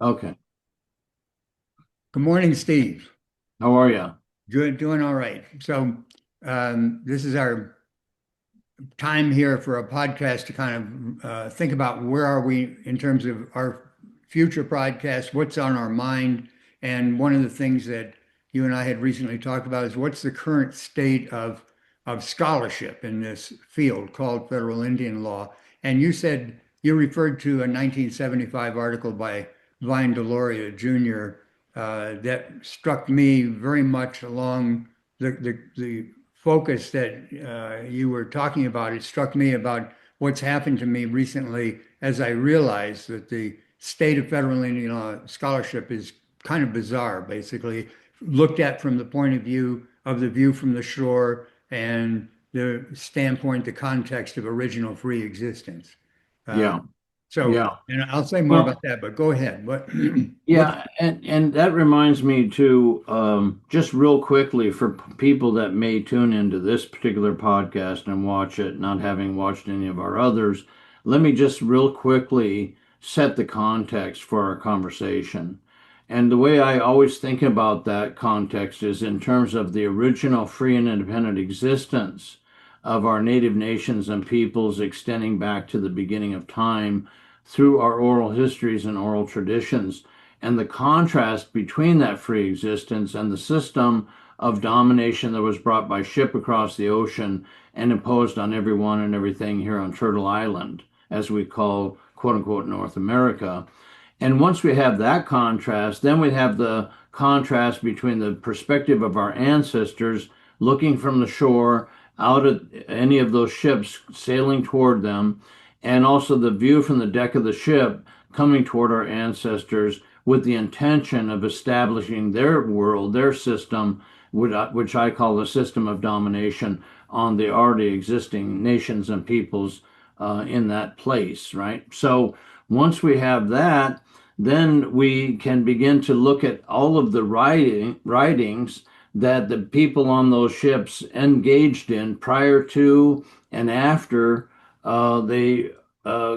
Okay. Good morning, Steve. How are you? Good, doing all right. This is our time here for a podcast to kind of think about where are we in terms of our future podcast, what's on our mind. And one of the things that you and I had recently talked about is what's the current state of scholarship in this field called federal Indian law. And you said you referred to a 1975 article by Vine Deloria Jr. That struck me very much along the focus that you were talking about. It struck me about what's happened to me recently as I realized that the state of federal Indian law scholarship is kind of bizarre, basically, looked at from the point of view of the view from the shore and the standpoint, the context of original free existence. Uh, Yeah. so, Yeah. and I'll say more about Well, that, but go ahead. What's yeah, and that reminds me to just real quickly for people that may tune into this particular podcast and watch it, not having watched any of our others, let me just real quickly set the context for our conversation. And the way I always think about that context is in terms of the original free and independent existence of our native nations and peoples extending back to the beginning of time through our oral histories and oral traditions, and the contrast between that free existence and the system of domination that was brought by ship across the ocean and imposed on everyone and everything here on Turtle Island, as we call quote unquote North America. And once we have that contrast, then we have the contrast between the perspective of our ancestors looking from the shore out at any of those ships sailing toward them, and also the view from the deck of the ship coming toward our ancestors with the intention of establishing their world, their system, which I call the system of domination on the already existing nations and peoples in that place, right? So once we have that, then we can begin to look at all of the writings that the people on those ships engaged in prior to and after they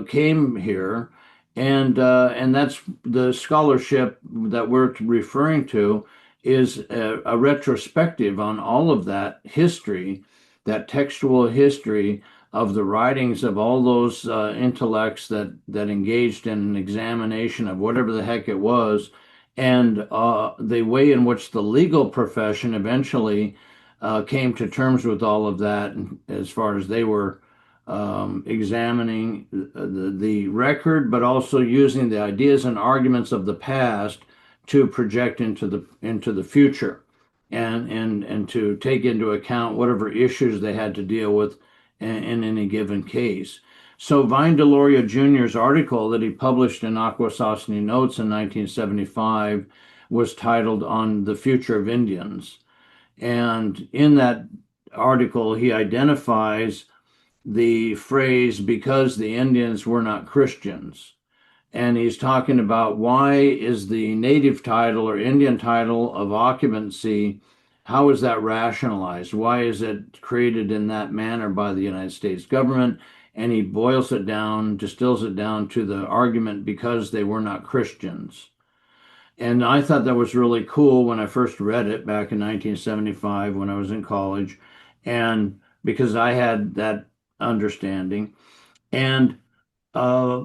came here, and that's the scholarship that we're referring to is a retrospective on all of that history, that textual history of the writings of all those intellects that engaged in an examination of whatever the heck it was, and the way in which the legal profession eventually came to terms with all of that, as far as they were examining the record, but also using the ideas and arguments of the past to project into the future, and to take into account whatever issues they had to deal with in any given case. So Vine Deloria Jr.'s article that he published in Akwesasne Notes in 1975 was titled "On the Future of Indians," and in that article he identifies the phrase "because the Indians were not Christians." And he's talking about why is the native title or Indian title of occupancy, how is that rationalized? Why is it created in that manner by the United States government? And he boils it down, distills it down to the argument because they were not Christians. And I thought that was really cool when I first read it back in 1975 when I was in college. And because I had that understanding. And uh,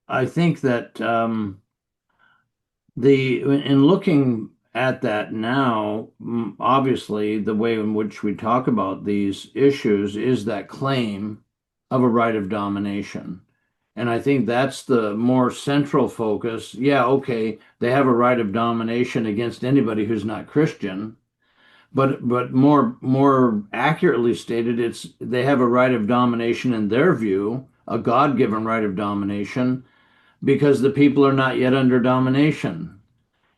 I think that the in looking at that now, obviously, the way in which we talk about these issues is that claim of a right of domination. And I think that's the more central focus. Yeah, okay, they have a right of domination against anybody who's not Christian, but more accurately stated, it's they have a right of domination in their view, a God-given right of domination, because the people are not yet under domination.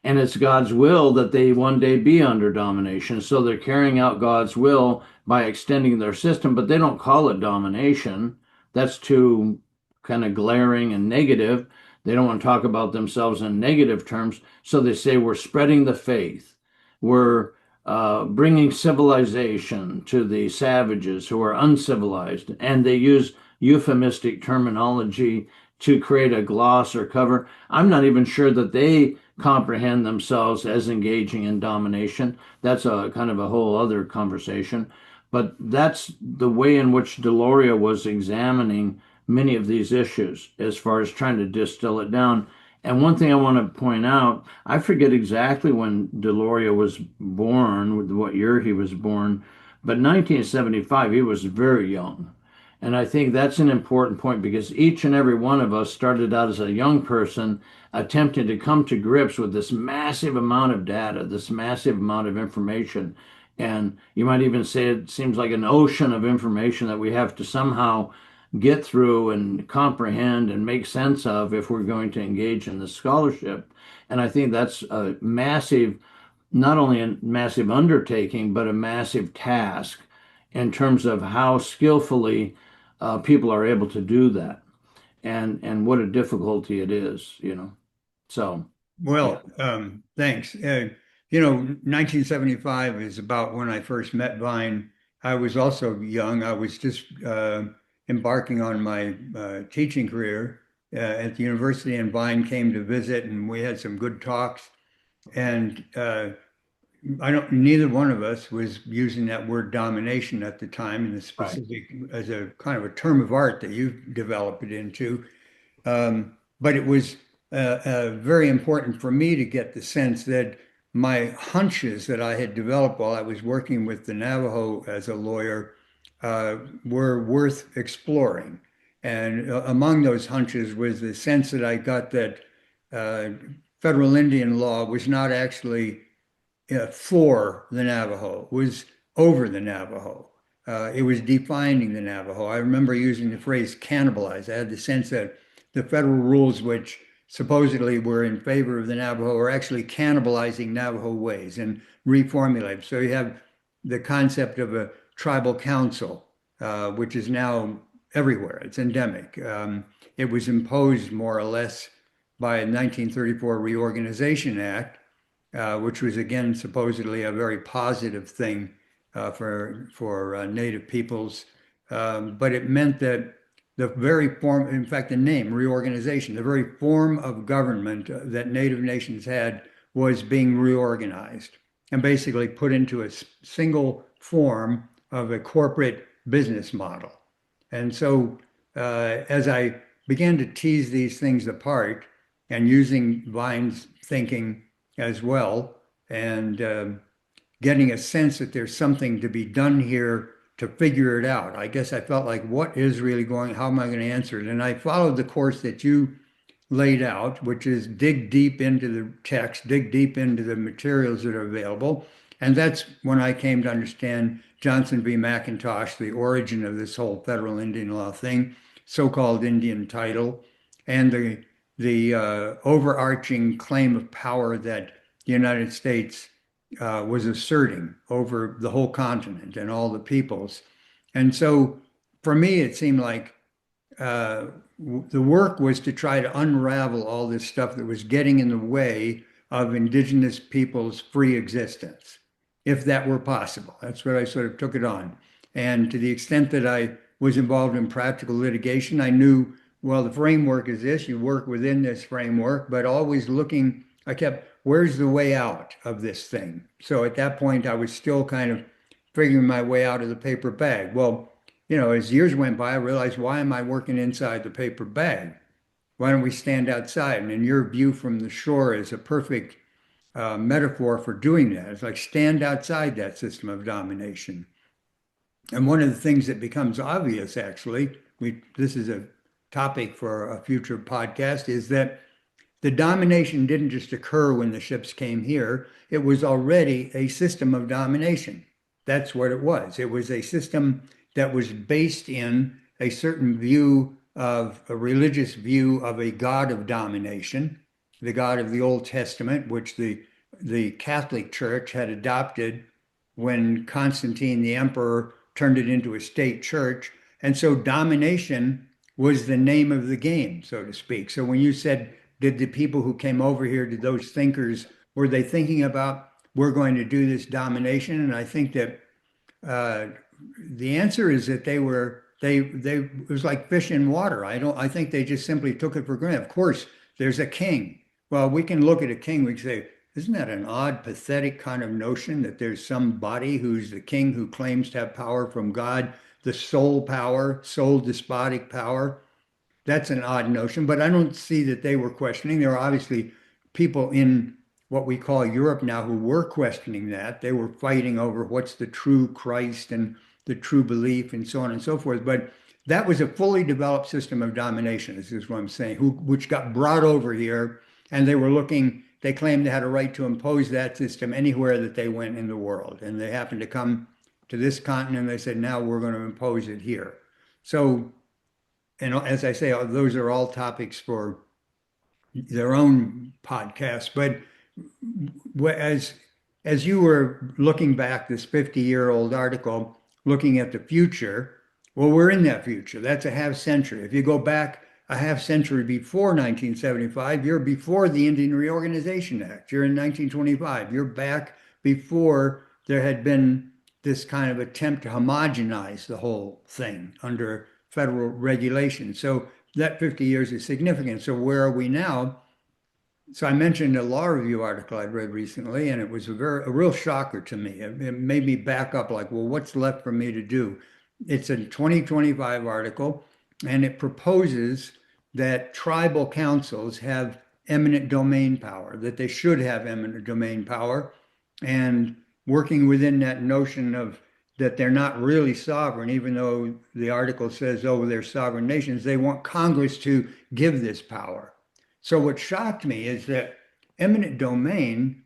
And it's God's will that they one day be under domination. So they're carrying out God's will by extending their system, but they don't call it domination. That's too kind of glaring and negative. They don't want to talk about themselves in negative terms. So they say we're spreading the faith. We're bringing civilization to the savages who are uncivilized. And they use euphemistic terminology to create a gloss or cover. I'm not even sure that they comprehend themselves as engaging in domination. That's a kind of a whole other conversation. But that's the way in which Deloria was examining many of these issues as far as trying to distill it down. And one thing I want to point out, I forget exactly when Deloria was born, what year he was born, but 1975, he was very young. And I think that's an important point because each and every one of us started out as a young person attempting to come to grips with this massive amount of data, this massive amount of information. And you might even say it seems like an ocean of information that we have to somehow get through and comprehend and make sense of if we're going to engage in the scholarship. And I think that's a massive, not only a massive undertaking, but a massive task in terms of how skillfully people are able to do that, and what a difficulty it is, you know. So, yeah, Well, thanks. 1975 is about when I first met Vine. I was also young. I was just embarking on my teaching career at the university, and Vine came to visit, and we had some good talks. And I don't, neither one of us was using that word domination at the time in the right, specific as a kind of a term of art that you developed it into. But it was very important for me to get the sense that my hunches that I had developed while I was working with the Navajo as a lawyer were worth exploring. And among those hunches was the sense that I got that uh, federal Indian law was not actually for the Navajo, was over the Navajo. It was defining the Navajo. I remember using the phrase cannibalize. I had the sense that the federal rules, which supposedly were in favor of the Navajo, are actually cannibalizing Navajo ways and reformulated. So you have the concept of a tribal council, which is now everywhere. It's endemic. It was imposed more or less by the 1934 Reorganization Act, which was again supposedly a very positive thing for Native peoples. But it meant that the very form, in fact, the name reorganization, the very form of government that Native nations had was being reorganized and basically put into a single form of a corporate business model. And so, as I began to tease these things apart and using Vine's thinking as well, and getting a sense that there's something to be done here to figure it out. I guess I felt like, what is really going, how am I going to answer it? And I followed the course that you laid out, which is dig deep into the text, dig deep into the materials that are available. And that's when I came to understand Johnson v. McIntosh, the origin of this whole federal Indian law thing, so-called Indian title, and the overarching claim of power that the United States was asserting over the whole continent and all the peoples. And so for me, it seemed like the work was to try to unravel all this stuff that was getting in the way of indigenous peoples' free existence, if that were possible. That's what I sort of took it on. And to the extent that I was involved in practical litigation, I knew, well, the framework is this, you work within this framework, but always looking, I kept, where's the way out of this thing? So at that point, I was still kind of figuring my way out of the paper bag. Well, as years went by, I realized, why am I working inside the paper bag? Why don't we stand outside? And in your view from the shore is a perfect metaphor for doing that. It's like stand outside that system of domination. And one of the things that becomes obvious, actually, this is a topic for a future podcast, is that the domination didn't just occur when the ships came here. It was already a system of domination. That's what it was. It was a system that was based in a certain view of a religious view of a God of domination, the God of the Old Testament, which the Catholic Church had adopted when Constantine the emperor turned it into a state church. And so domination was the name of the game, so to speak. So when you said, did the people who came over here, did those thinkers, were they thinking about, we're going to do this domination? And I think that the answer is that they were it was like fish in water. I think they just simply took it for granted. Of course, there's a king. Well, we can look at a king, we can say, isn't that an odd, pathetic kind of notion that there's somebody who's the king who claims to have power from God, the sole power, sole despotic power? That's an odd notion, but I don't see that they were questioning. There are obviously people in what we call Europe now who were questioning that. They were fighting over what's the true Christ and the true belief and so on and so forth. But that was a fully developed system of domination, this is what I'm saying, which got brought over here, and they claimed they had a right to impose that system anywhere that they went in the world. And they happened to come to this continent, and they said, now we're going to impose it here. So, and as I say, those are all topics for their own podcast. But as you were looking back this 50-year-old article, looking at the future, well, we're in that future. That's a half century. If you go back a half century before 1975, you're before the Indian Reorganization Act. You're in 1925. You're back before there had been this kind of attempt to homogenize the whole thing under federal regulation. So that 50 years is significant. So where are we now? So I mentioned a law review article I'd read recently, and it was a real shocker to me. It made me back up like, well, what's left for me to do? It's a 2025 article, and it proposes that tribal councils have eminent domain power, that they should have eminent domain power, and working within that notion of that they're not really sovereign, even though the article says, oh, they're sovereign nations, they want Congress to give this power. So what shocked me is that eminent domain,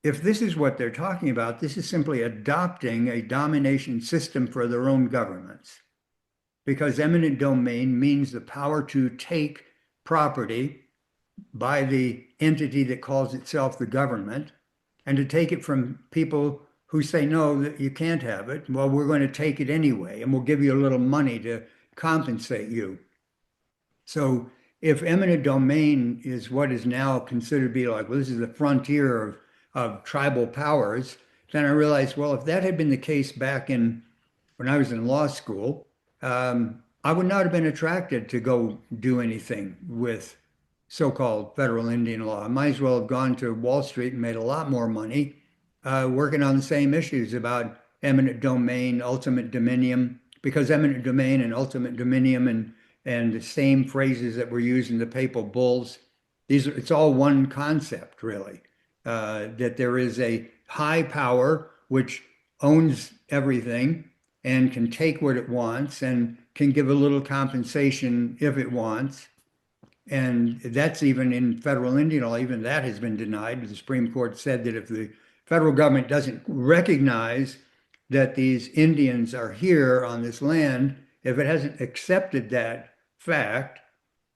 if this is what they're talking about, this is simply adopting a domination system for their own governments. Because eminent domain means the power to take property by the entity that calls itself the government, and to take it from people who say, no, that you can't have it. Well, we're going to take it anyway, and we'll give you a little money to compensate you. So if eminent domain is what is now considered to be like, well, this is the frontier of tribal powers, then I realized, well, if that had been the case back when I was in law school, I would not have been attracted to go do anything with so-called federal Indian law. I might as well have gone to Wall Street and made a lot more money working on the same issues about eminent domain, ultimate dominion, because eminent domain and ultimate dominion and the same phrases that were used in the papal bulls, it's all one concept, really, that there is a high power which owns everything and can take what it wants and can give a little compensation if it wants. And that's even in federal Indian law, even that has been denied. The Supreme Court said that if the federal government doesn't recognize that these Indians are here on this land, if it hasn't accepted that fact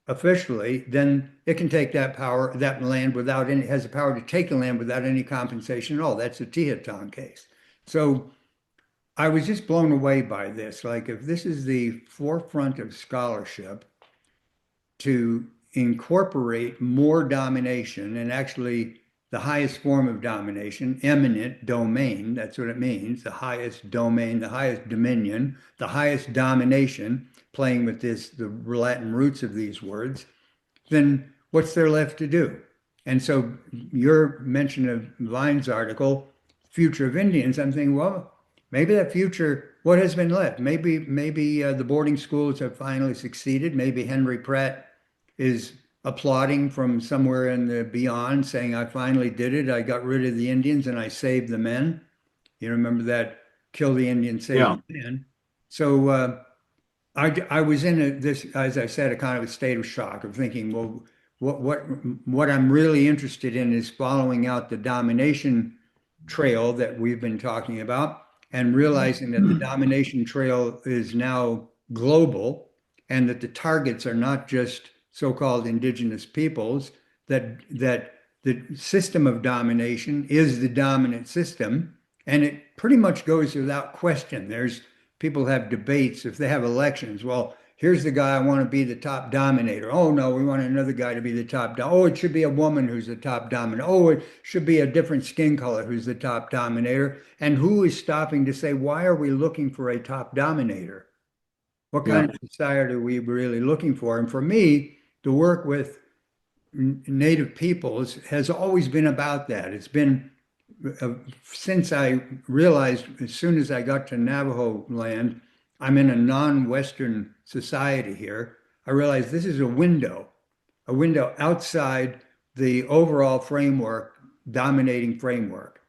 officially, then it can take that land without any, has the power to take the land without any compensation at all. That's the Teton case. So I was just blown away by this. Like, if this is the forefront of scholarship to incorporate more domination, and actually the highest form of domination, eminent domain, that's what it means, the highest domain, the highest dominion, the highest domination, playing with the Latin roots of these words, then what's there left to do? And so your mention of Vine's article, Future of Indians, I'm thinking, well, maybe that future, what has been left? Maybe the boarding schools have finally succeeded. Maybe Henry Pratt is applauding from somewhere in the beyond, saying, I finally did it. I got rid of the Indians and I saved the men. You remember that, kill the Indian, save the men. So I was in this, as I said, a kind of a state of shock of thinking, well, what I'm really interested in is following out the domination trail that we've been talking about, and realizing that the domination trail is now global, and that the targets are not just so-called indigenous peoples, that the system of domination is the dominant system, and it pretty much goes without question. People have debates if they have elections. Well, here's the guy, I want to be the top dominator. Oh no, we want another guy to be the top. Oh, it should be a woman who's the top dominator. Oh, it should be a different skin color who's the top dominator. And who is stopping to say, why are we looking for a top dominator? What Yeah. kind of society are we really looking for? And for me, the work with native peoples has always been about that. It's been uh, since I realized as soon as I got to Navajo land, I'm in a non-Western society here. I realized this is a window outside the overall framework, dominating framework.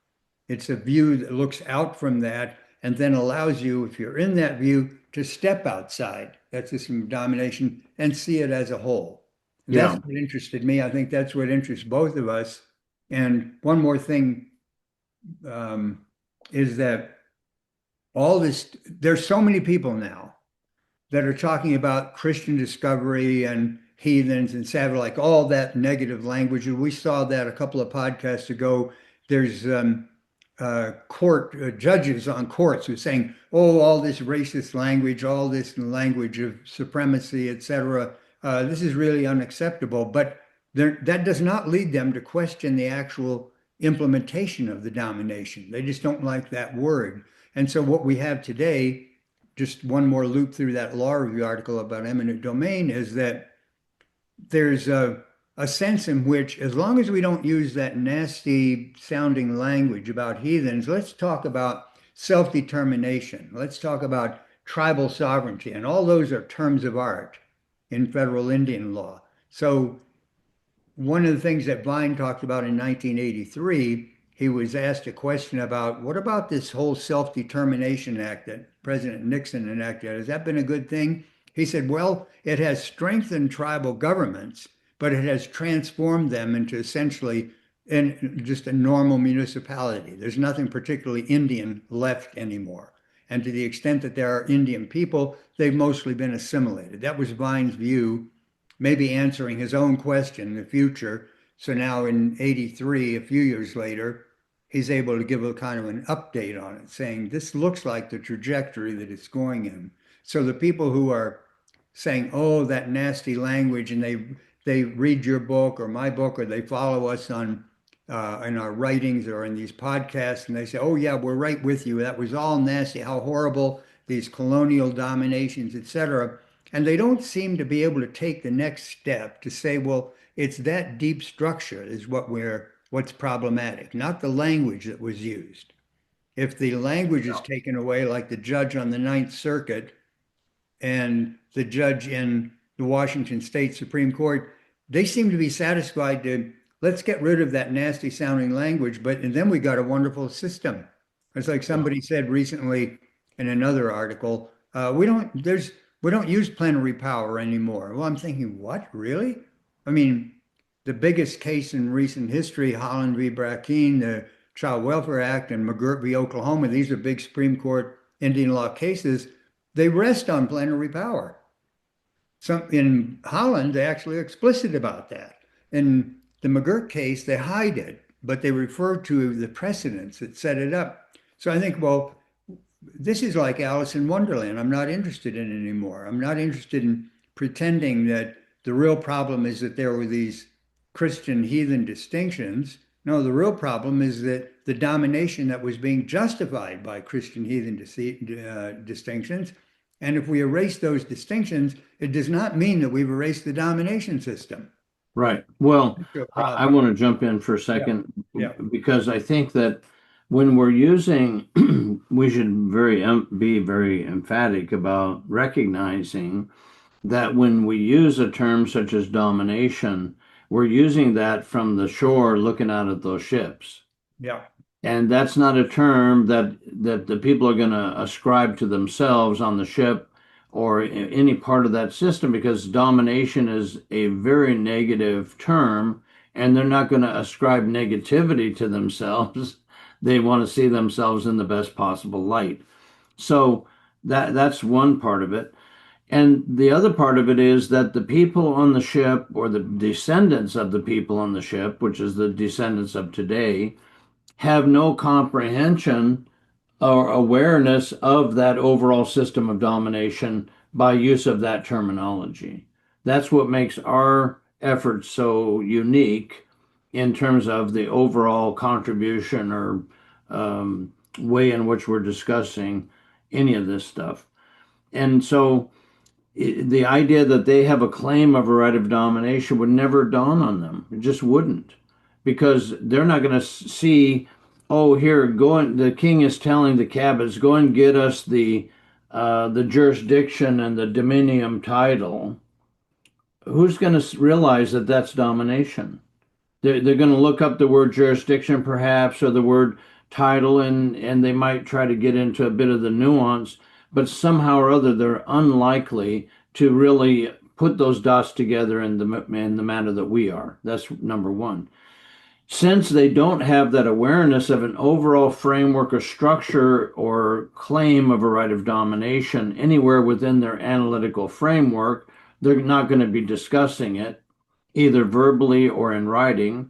It's a view that looks out from that and then allows you, if you're in that view, to step outside that system of domination and see it as a whole. And that's Yeah. what interested me. I think that's what interests both of us. And one more thing um, is that all this, there's so many people now that are talking about Christian discovery and heathens and savage, like all that negative language. And we saw that a couple of podcasts ago. There's court judges on courts who are saying, "Oh, all this racist language, all this language of supremacy, etc. This is really unacceptable." But that does not lead them to question the actual implementation of the domination. They just don't like that word. And so what we have today, just one more loop through that law review article about eminent domain, is that there's a sense in which, as long as we don't use that nasty sounding language about heathens, let's talk about self-determination. Let's talk about tribal sovereignty. And all those are terms of art in federal Indian law. So one of the things that Vine talked about in 1983, he was asked a question about what about this whole Self-Determination Act that President Nixon enacted? Has that been a good thing? He said, well, it has strengthened tribal governments, but it has transformed them into essentially just a normal municipality. There's nothing particularly Indian left anymore. And to the extent that there are Indian people, they've mostly been assimilated. That was Vine's view, maybe answering his own question in the future. So now in 83, a few years later, he's able to give a kind of an update on it, saying this looks like the trajectory that it's going in. So the people who are saying, oh, that nasty language, and they read your book or my book, or they follow us on in our writings or in these podcasts, and they say, oh yeah, we're right with you. That was all nasty, how horrible, these colonial dominations, etc. And they don't seem to be able to take the next step to say, well, it's that deep structure is what's problematic, not the language that was used. If the language is taken away, like the judge on the Ninth Circuit and the judge in the Washington State Supreme Court, they seem to be satisfied to let's get rid of that nasty sounding language, but and then we got a wonderful system. It's like somebody said recently in another article, we don't use plenary power anymore. Well, I'm thinking, what, really? I mean, the biggest case in recent history, Holland v. Brackeen, the Child Welfare Act, and McGirt v. Oklahoma, these are big Supreme Court Indian law cases. They rest on plenary power. Some in Holland, they actually are explicit about that. In the McGirt case, they hide it, but they refer to the precedents that set it up. So I think, well, this is like Alice in Wonderland. I'm not interested in it anymore. I'm not interested in pretending that the real problem is that there were these Christian heathen distinctions. No, the real problem is that the domination that was being justified by Christian heathen distinctions. And if we erase those distinctions, it does not mean that we've erased the domination system. Right. Well, I want to jump in for a Yeah, second yeah, because I think that when we're using, we should be very emphatic about recognizing that when we use a term such as domination, we're using that from the shore looking out at those ships. yeah, And that's not a term that the people are going to ascribe to themselves on the ship or any part of that system because domination is a very negative term and they're not going to ascribe negativity to themselves. They want to see themselves in the best possible light. So that's one part of it. And the other part of it is that the people on the ship or the descendants of the people on the ship, which is the descendants of today, have no comprehension or awareness of that overall system of domination by use of that terminology. That's what makes our efforts so unique in terms of the overall contribution or way in which we're discussing any of this stuff. And so the idea that they have a claim of a right of domination would never dawn on them. It just wouldn't, because they're not going to see, oh, here, the king is telling the cabinets, go and get us the jurisdiction and the dominium title. Who's going to realize that that's domination? They're going to look up the word jurisdiction perhaps, or the word title, and they might try to get into a bit of the nuance, but somehow or other they're unlikely to really put those dots together in the manner that we are. That's number one. Since they don't have that awareness of an overall framework or structure or claim of a right of domination anywhere within their analytical framework, they're not going to be discussing it either verbally or in writing.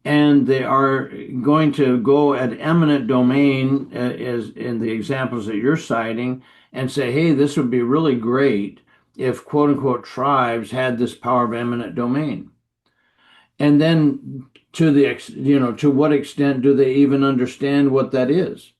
And they are going to go at eminent domain, as in the examples that you're citing, and say, hey, this would be really great if quote unquote tribes had this power of eminent domain. And then to what extent do they even understand what that is?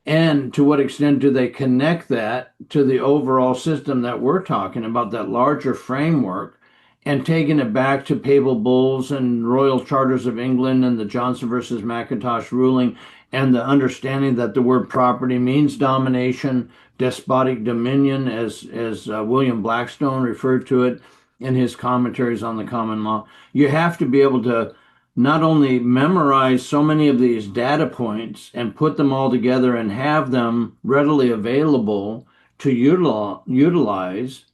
And to what extent do they connect that to the overall system that we're talking about, that larger framework, and taking it back to papal bulls and royal charters of England and the Johnson versus McIntosh ruling, and the understanding that the word property means domination, despotic dominion, as William Blackstone referred to it in his commentaries on the common law. You have to be able to not only memorize so many of these data points and put them all together and have them readily available to utilize,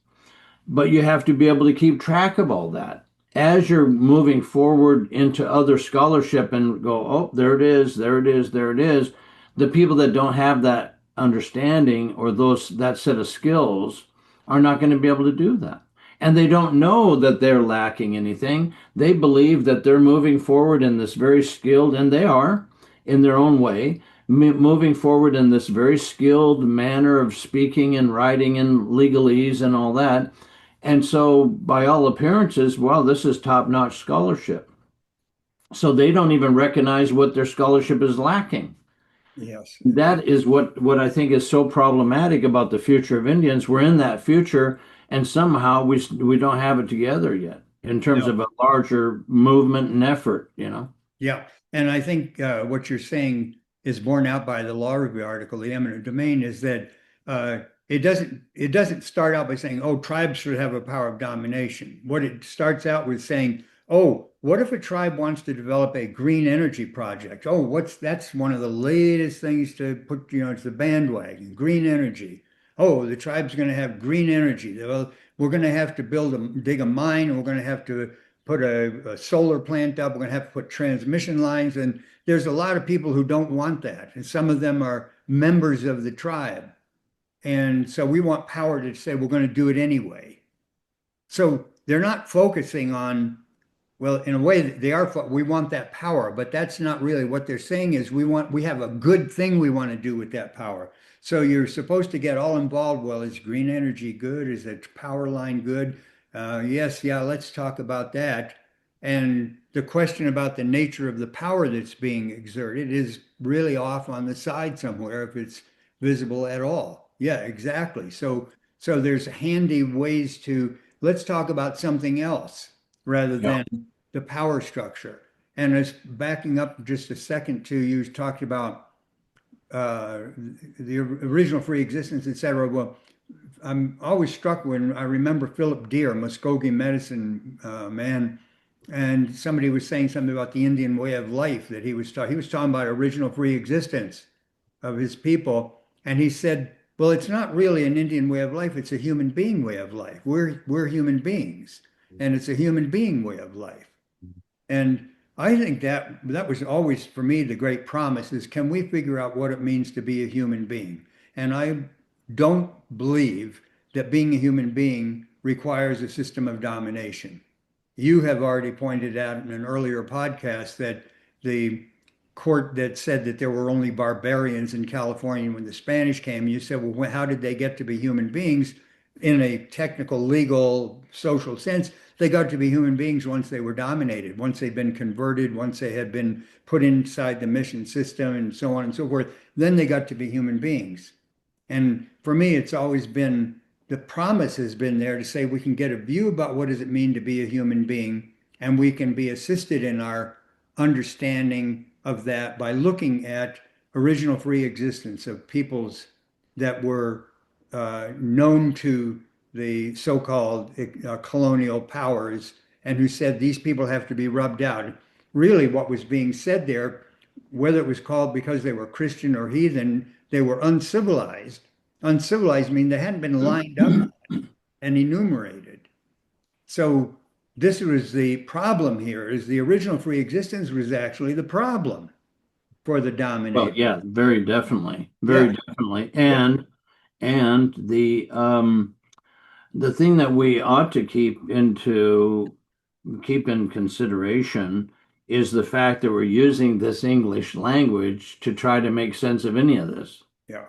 but you have to be able to keep track of all that as you're moving forward into other scholarship and go, oh, there it is, there it is, there it is. The people that don't have that understanding or that set of skills are not going to be able to do that. And they don't know that they're lacking anything. They believe that they're moving forward in this very skilled, and they are in their own way, moving forward in this very skilled manner of speaking and writing and legalese and all that. And so, by all appearances, wow, this is top-notch scholarship. So they don't even recognize what their scholarship is lacking. Yes. That is what I think is so problematic about the future of Indians. We're in that future, and somehow we don't have it together yet in terms No. of a larger movement and effort. Yeah. And I think what you're saying is borne out by the law review article, the eminent domain, is that it doesn't start out by saying, oh, tribes should have a power of domination. What it starts out with saying, oh, what if a tribe wants to develop a green energy project? Oh, that's one of the latest things to put, it's the bandwagon, green energy. Oh, the tribe's going to have green energy. Well, we're going to have to dig a mine, and we're going to have to put a solar plant up. We're going to have to put transmission lines. And there's a lot of people who don't want that. And some of them are members of the tribe. And so we want power to say we're going to do it anyway. So they're not focusing on, well, in a way they are, we want that power, but that's not really what they're saying is we have a good thing we want to do with that power. So you're supposed to get all involved. Well, is green energy good? Is the power line good? Yes, yeah, let's talk about that. And the question about the nature of the power that's being exerted is really off on the side somewhere if it's visible at all. Yeah, exactly. So there's handy ways to let's talk about something else rather Yeah. than the power structure. And as backing up just a second to you talked about the original free existence, etc. Well, I'm always struck when I remember Philip Deere, Muskogee medicine man, and somebody was saying something about the Indian way of life that he was talking about original free existence of his people, and he said, "Well, it's not really an Indian way of life; it's a human being way of life. We're human beings, and it's a human being way of life." And I think that was always for me the great promise is can we figure out what it means to be a human being? And I don't believe that being a human being requires a system of domination. You have already pointed out in an earlier podcast that the court that said that there were only barbarians in California when the Spanish came, you said, well, how did they get to be human beings? In a technical, legal, social sense, they got to be human beings once they were dominated, once they'd been converted, once they had been put inside the mission system and so on and so forth. Then they got to be human beings. And for me, it's always been the promise has been there to say we can get a view about what does it mean to be a human being, and we can be assisted in our understanding of that by looking at original free existence of peoples that were known to the so-called colonial powers and who said these people have to be rubbed out. Really, what was being said there, whether it was called because they were Christian or heathen, they were uncivilized. Uncivilized mean they hadn't been lined up and enumerated. So this was the problem here, is the original free existence was actually the problem for the Well, dominator. yeah, very definitely, Yeah, very definitely. yeah, And the thing that we ought to keep in consideration is the fact that we're using this English language to try to make sense of any of this. yeah,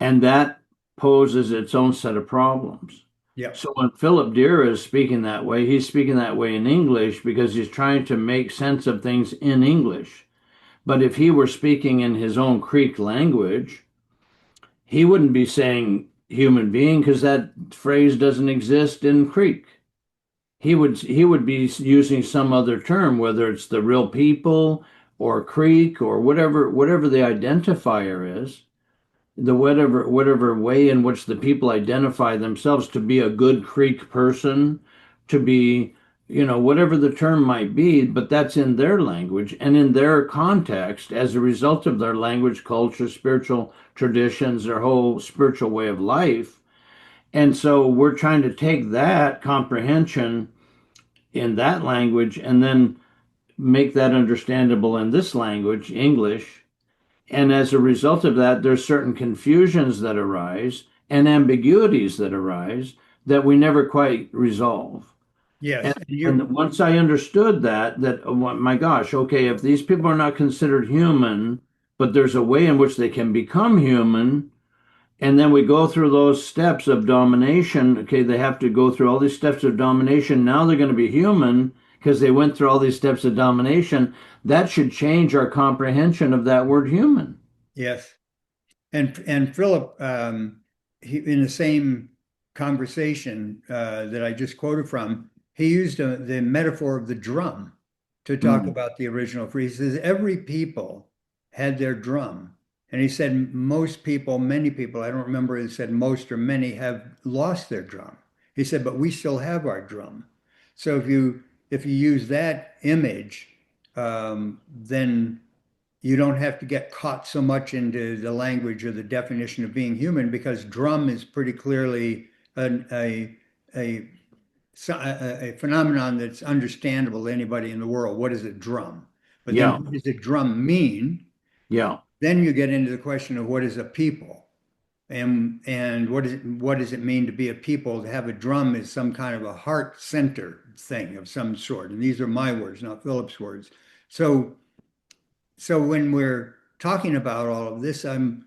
And that poses its own set of problems. yeah, So when Philip Deer is speaking that way, he's speaking that way in English because he's trying to make sense of things in English. But if he were speaking in his own Creek language, he wouldn't be saying human being because that phrase doesn't exist in Creek. He would be using some other term, whether it's the real people or Creek or whatever the identifier is, the whatever way in which the people identify themselves to be a good Creek person, to be, whatever the term might be, but that's in their language and in their context as a result of their language, culture, spiritual traditions, their whole spiritual way of life. And so we're trying to take that comprehension in that language and then make that understandable in this language, English. And as a result of that, there's certain confusions that arise and ambiguities that arise that we never quite resolve. And, yes. And and once I understood that, oh my gosh, okay, if these people are not considered human, but there's a way in which they can become human, and then we go through those steps of domination. Okay, they have to go through all these steps of domination. Now they're going to be human because they went through all these steps of domination. That should change our comprehension of that word human. yes. And Philip, in the same conversation that I just quoted from, he used the metaphor of the drum to talk Mm. about the original free. He says every people had their drum, and he said most people, many people, I don't remember if he said most or many, have lost their drum. He said, but we still have our drum. So if you use that image, then you don't have to get caught so much into the language or the definition of being human because drum is pretty clearly a, a phenomenon that's understandable to anybody in the world. What is a drum? But then Yeah, what does a drum mean? yeah, Then you get into the question of what is a people? And what does it mean to be a people? To have a drum is some kind of a heart center thing of some sort. And these are my words, not Philip's words. So so when we're talking about all of this, I'm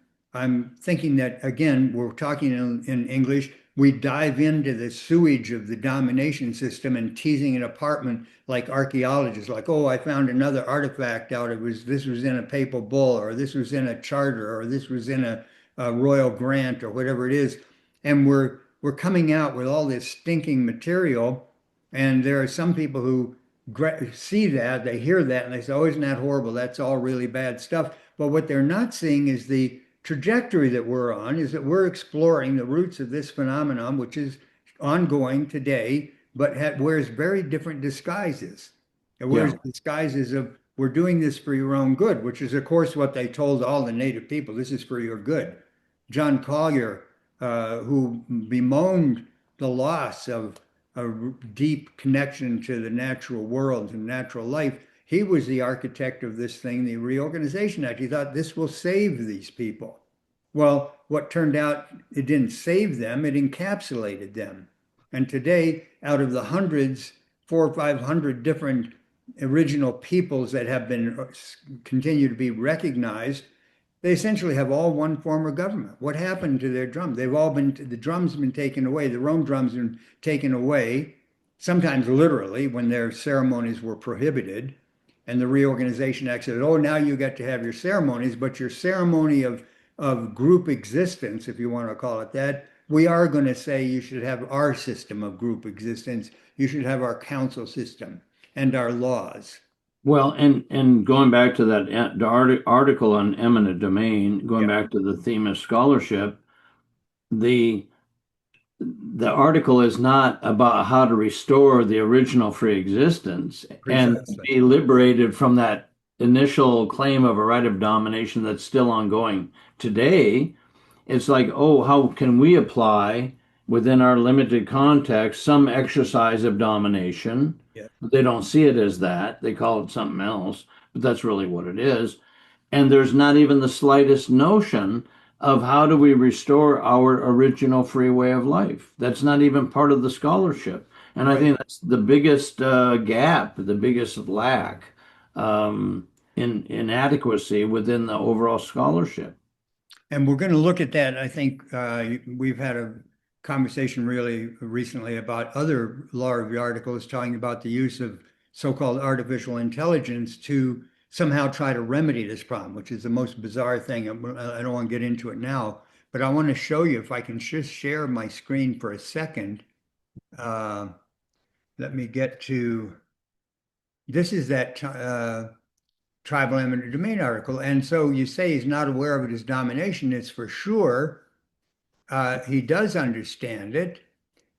thinking that again, we're talking in English. We dive into the sewage of the domination system and teasing it apart like archaeologists, like, oh, I found another artifact out. This was in a papal bull, or this was in a charter, or this was in a royal grant, or whatever it is. And we're coming out with all this stinking material. And there are some people who see that, they hear that, and they say, oh, isn't that horrible? That's all really bad stuff. But what they're not seeing is the trajectory that we're on, is that we're exploring the roots of this phenomenon, which is ongoing today, but wears very different disguises. It wears yeah, disguises of, we're doing this for your own good, which is, of course, what they told all the native people. This is for your good. John Collier, who bemoaned the loss of a deep connection to the natural world and natural life. He was the architect of this thing, the Reorganization Act. He thought this will save these people. Well, what turned out, it didn't save them, it encapsulated them. And today, out of the hundreds, 400 or 500 different original peoples that have been continue to be recognized, they essentially have all one form of government. What happened to their drums? The drums have been taken away. The Rome drums have been taken away, sometimes literally when their ceremonies were prohibited. And the Reorganization Act said, oh, now you get to have your ceremonies, but your ceremony of group existence, if you want to call it that, we are going to say you should have our system of group existence. You should have our council system and our laws. Well, and going back to that the article on eminent domain, going Yeah, back to the theme of scholarship, the the article is not about how to restore the original free existence and precisely. be liberated from that initial claim of a right of domination that's still ongoing today. It's like, oh, how can we apply within our limited context some exercise of domination? Yeah, But they don't see it as that. They call it something else, but that's really what it is. And there's not even the slightest notion of how do we restore our original free way of life. That's not even part of the scholarship. And I right. think that's the biggest gap, the biggest lack in inadequacy within the overall scholarship. And we're going to look at that. I think we've had a conversation really recently about other law review articles talking about the use of so-called artificial intelligence to somehow try to remedy this problem, which is the most bizarre thing. I don't want to get into it now, but I want to show you if I can just share my screen for a second. Uh, Let me get to this is that tribal eminent domain article. And so you say he's not aware of it as domination. It's for sure. He does understand it.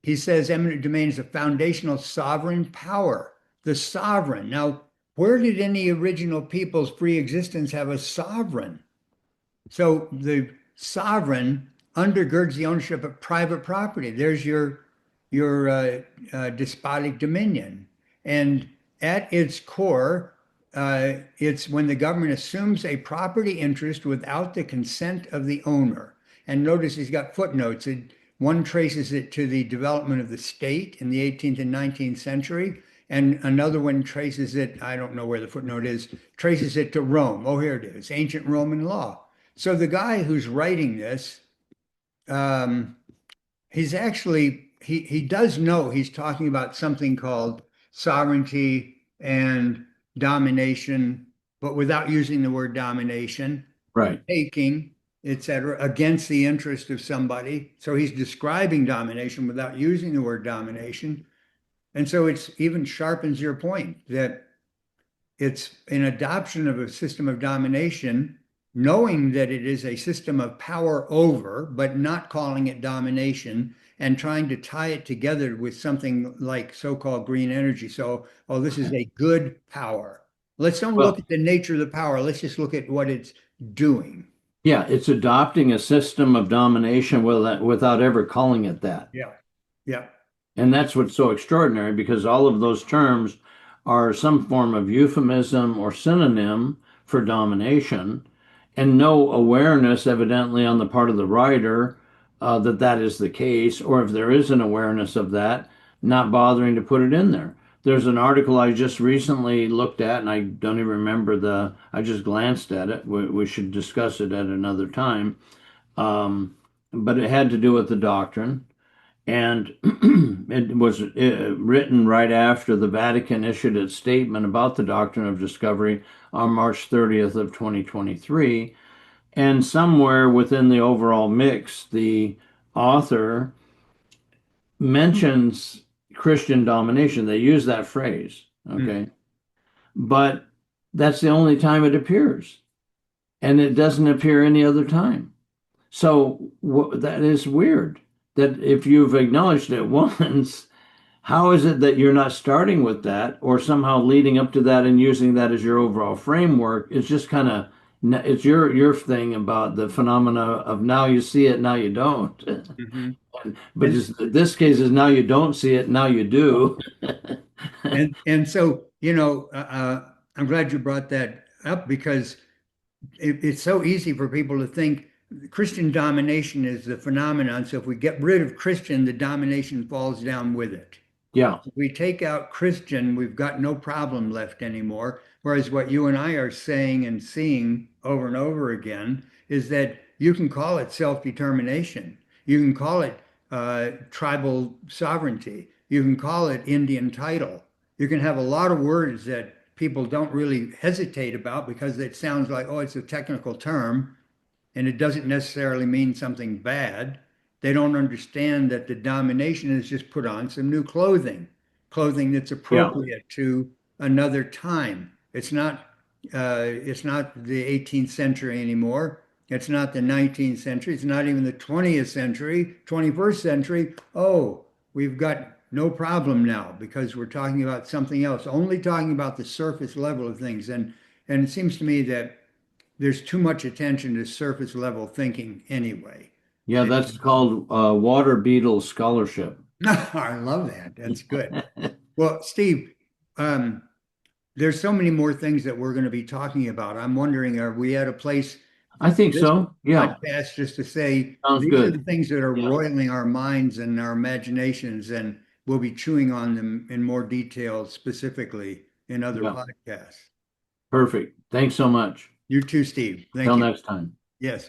He says eminent domain is a foundational sovereign power. The sovereign. Now, where did any original people's free existence have a sovereign? So the sovereign undergirds the ownership of private property. There's your despotic dominion, and at its core, it's when the government assumes a property interest without the consent of the owner. And notice he's got footnotes. One traces it to the development of the state in the 18th and 19th century. And another one traces it, I don't know where the footnote is, traces it to Rome. Oh, here it is, ancient Roman law. So the guy who's writing this, um, he's actually he does know he's talking about something called sovereignty and domination, but without using the word domination, Right. taking, etc., against the interest of somebody. So he's describing domination without using the word domination. And so it's even sharpens your point that it's an adoption of a system of domination, knowing that it is a system of power over, but not calling it domination and trying to tie it together with something like so-called green energy. So, oh, this is a good power. Let's don't look Well, at the nature of the power. Let's just look at what it's doing. yeah, it's adopting a system of domination without ever calling it that. Yeah. Yeah. And that's what's so extraordinary because all of those terms are some form of euphemism or synonym for domination, and no awareness, evidently, on the part of the writer that that is the case, or if there is an awareness of that, not bothering to put it in there. There's an article I just recently looked at, and I don't even remember I just glanced at it. We should discuss it at another time. But it had to do with the doctrine. And it was written right after the Vatican issued its statement about the doctrine of discovery on March 30th of 2023. And somewhere within the overall mix, the author mentions Christian domination. They use that phrase, Mm. okay? But that's the only time it appears, and it doesn't appear any other time. So that is weird that if you've acknowledged it once, how is it that you're not starting with that or somehow leading up to that and using that as your overall framework? It's just kind of it's your thing about the phenomena of now you see it, now you don't. Mhm. But And this case is now you don't see it, now you do. and so, I'm glad you brought that up because it's so easy for people to think Christian domination is the phenomenon. So if we get rid of Christian, the domination falls down with it. Yeah. If we take out Christian, we've got no problem left anymore. Whereas what you and I are saying and seeing over and over again is that you can call it self-determination. You can call it tribal sovereignty. You can call it Indian title. You can have a lot of words that people don't really hesitate about because it sounds like, oh, it's a technical term and it doesn't necessarily mean something bad. they don't understand that the domination is just put on some new clothing, clothing that's Yeah. appropriate to another time. It's not the 18th century anymore. It's not the 19th century. It's not even the 20th century, 21st century. Oh, we've got no problem now because we're talking about something else, only talking about the surface level of things. And it seems to me that there's too much attention to surface level thinking anyway. Yeah, that's called water beetle scholarship. I love that. That's good. Well, Steve, um, there's so many more things that we're going to be talking about. I'm wondering, are we at a place I think this so. Yeah, podcast just to say sounds these are the good. things that are Yeah, roiling our minds and our imaginations, and we'll be chewing on them in more detail, specifically in other yeah, podcasts. perfect. Thanks so much. You too, Steve. Thank Till you. next time. Yes.